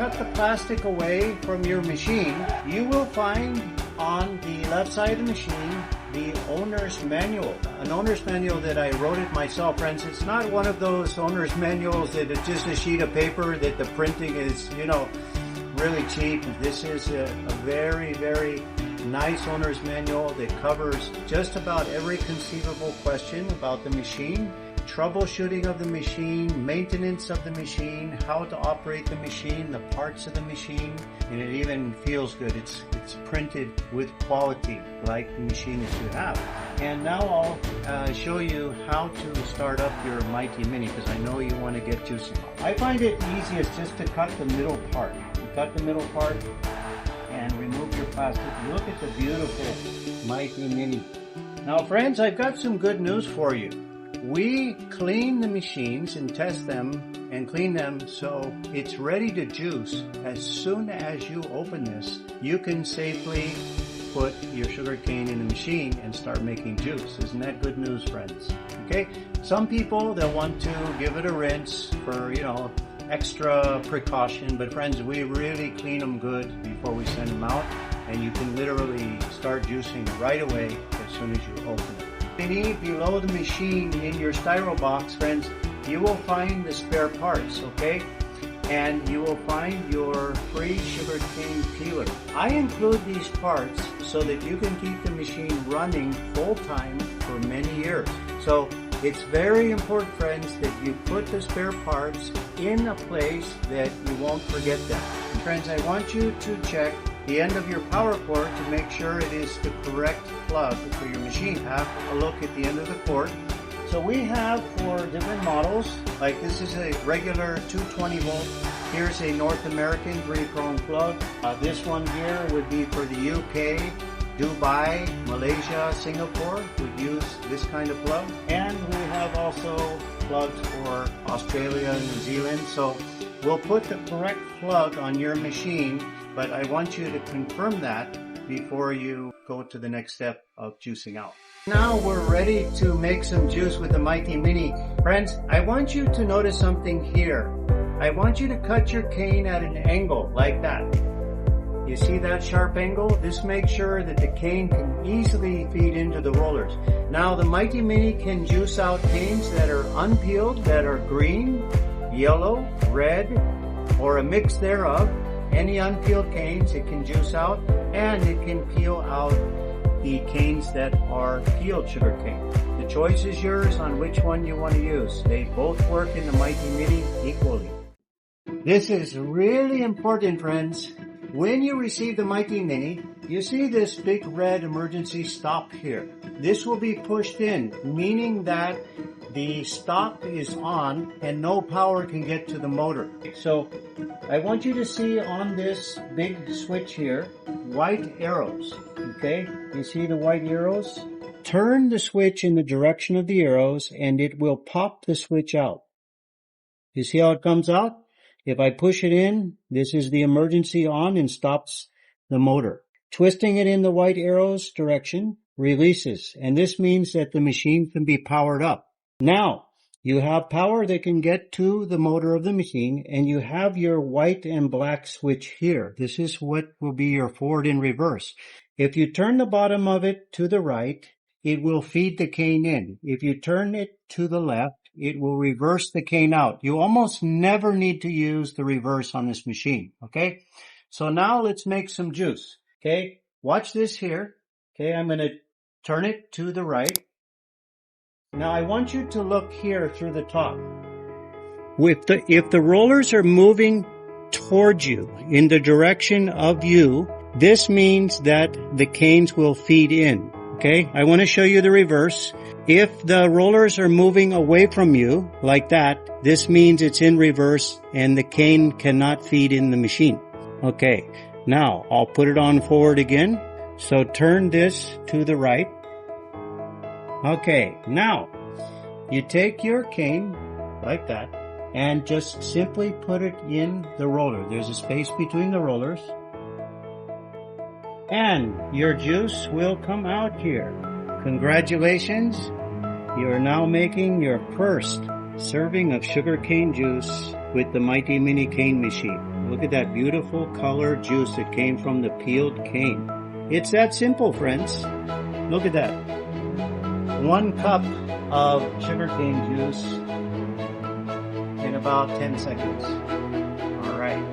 cut the plastic away from your machine, you will find on the left side of the machine the owner's manual. An owner's manual that I wrote it myself, friends. It's not one of those owner's manuals that it's just a sheet of paper that the printing is, really cheap. This is a very, very nice owner's manual that covers just about every conceivable question about the machine. Troubleshooting of the machine, maintenance of the machine, how to operate the machine, the parts of the machine, and it even feels good. It's printed with quality like the machine that you have. And now I'll show you how to start up your Mighty Mini, because I know you want to get juicing. I find it easiest just to cut the middle part. You cut the middle part and remove your plastic. Look at the beautiful Mighty Mini. Now friends, I've got some good news for you. We clean the machines and test them and clean them so it's ready to juice. As soon as you open this, you can safely put your sugar cane in the machine and start making juice. Isn't that good news, friends? Okay, some people, they'll want to give it a rinse for, extra precaution, but friends, we really clean them good before we send them out, and you can literally start juicing right away as soon as you open it. Below the machine in your styro box, friends, you will find the spare parts, okay? And you will find your free sugar cane peeler. I include these parts so that you can keep the machine running full time for many years. So it's very important, friends, that you put the spare parts in a place that you won't forget them. And friends, I want you to check the end of your power cord to make sure it is the correct plug for your machine. Have a look at the end of the cord. So we have for different models, like this is a regular 220 volt. Here's a North American 3-prong plug. This one here would be for the UK, Dubai, Malaysia, Singapore would use this kind of plug. And we have also plugs for Australia and New Zealand. So we'll put the correct plug on your machine, but I want you to confirm that before you go to the next step of juicing out. Now we're ready to make some juice with the Mighty Mini. Friends, I want you to notice something here. I want you to cut your cane at an angle like that. You see that sharp angle? This makes sure that the cane can easily feed into the rollers. Now the Mighty Mini can juice out canes that are unpeeled, that are green, yellow, red, or a mix thereof. Any unpeeled canes it can juice out, and it can peel out the canes that are peeled sugar cane. The choice is yours on which one you want to use. They both work in the Mighty Mini equally. This is really important, friends. When you receive the Mighty Mini, you see this big red emergency stop here. This will be pushed in, meaning that the stop is on and no power can get to the motor. So I want you to see on this big switch here, white arrows, okay? You see the white arrows? Turn the switch in the direction of the arrows and it will pop the switch out. You see how it comes out? If I push it in, this is the emergency on and stops the motor. Twisting it in the white arrows direction releases, and this means that the machine can be powered up. Now, you have power that can get to the motor of the machine, and you have your white and black switch here. This is what will be your forward and reverse. If you turn the bottom of it to the right, it will feed the cane in. If you turn it to the left, it will reverse the cane out. You almost never need to use the reverse on this machine, okay? So now let's make some juice, okay? Watch this here, okay? I'm going to turn it to the right. Now I want you to look here through the top. If the rollers are moving towards you in the direction of you, this means that the canes will feed in. Okay, I want to show you the reverse. If the rollers are moving away from you like that, this means it's in reverse and the cane cannot feed in the machine. Okay, now I'll put it on forward again. So turn this to the right. Okay, now you take your cane like that and just simply put it in the roller. There's a space between the rollers. And your juice will come out here. Congratulations, you are now making your first serving of sugarcane juice with the Mighty Mini cane machine. Look at that beautiful color juice that came from the peeled cane. It's that simple, friends. Look at that. 1 cup of sugarcane juice in about 10 seconds. All right.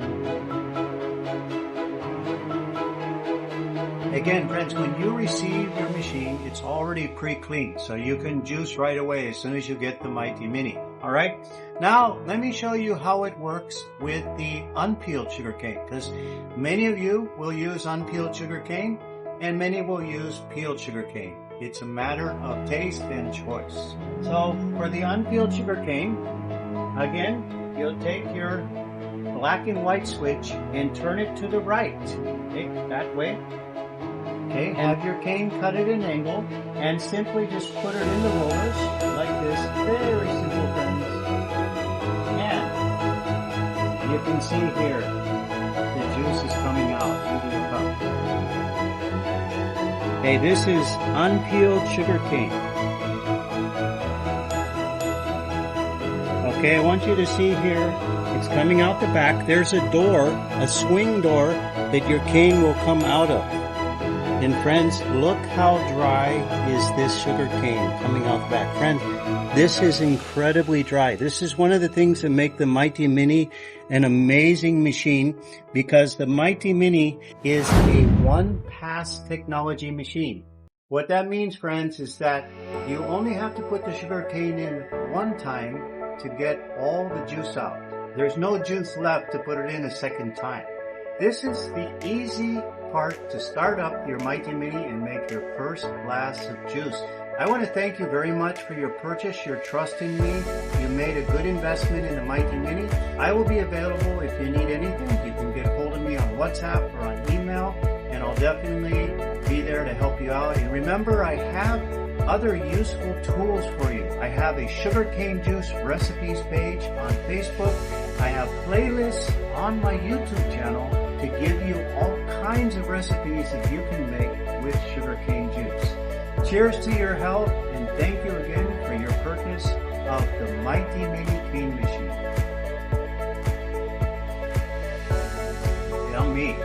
Again, friends, when you receive your machine, it's already pre-cleaned, so you can juice right away as soon as you get the Mighty Mini. All right. Now, let me show you how it works with the unpeeled sugarcane, because many of you will use unpeeled sugarcane and many will use peeled sugarcane. It's a matter of taste and choice. So for the unpeeled sugarcane, again, you'll take your black and white switch and turn it to the right. Okay, that way. Okay, have your cane cut at an angle and simply just put it in the rollers like this. Very simple, friends. And you can see here the juice is coming out into the cup. Okay, this is unpeeled sugarcane. Okay, I want you to see here, it's coming out the back. There's a door, a swing door that your cane will come out of. And friends, look how dry is this sugar cane coming out the back. Friends, this is incredibly dry. This is one of the things that make the Mighty Mini an amazing machine, because the Mighty Mini is a one-pass technology machine. What that means, friends, is that you only have to put the sugar cane in one time to get all the juice out. There's no juice left to put it in a second time. This is the easy part to start up your Mighty Mini and make your first glass of juice. I want to thank you very much for your purchase, your trust in me. You made a good investment in the Mighty Mini. I will be available if you need anything. You can get a hold of me on WhatsApp or on email, and I'll definitely be there to help you out. And remember, I have other useful tools for you. I have a sugarcane juice recipes page on Facebook. I have playlists on my YouTube channel to give you all kinds of recipes that you can make with sugarcane juice. Cheers to your health, and thank you again for your purchase of the Mighty Mini cane machine. Yummy.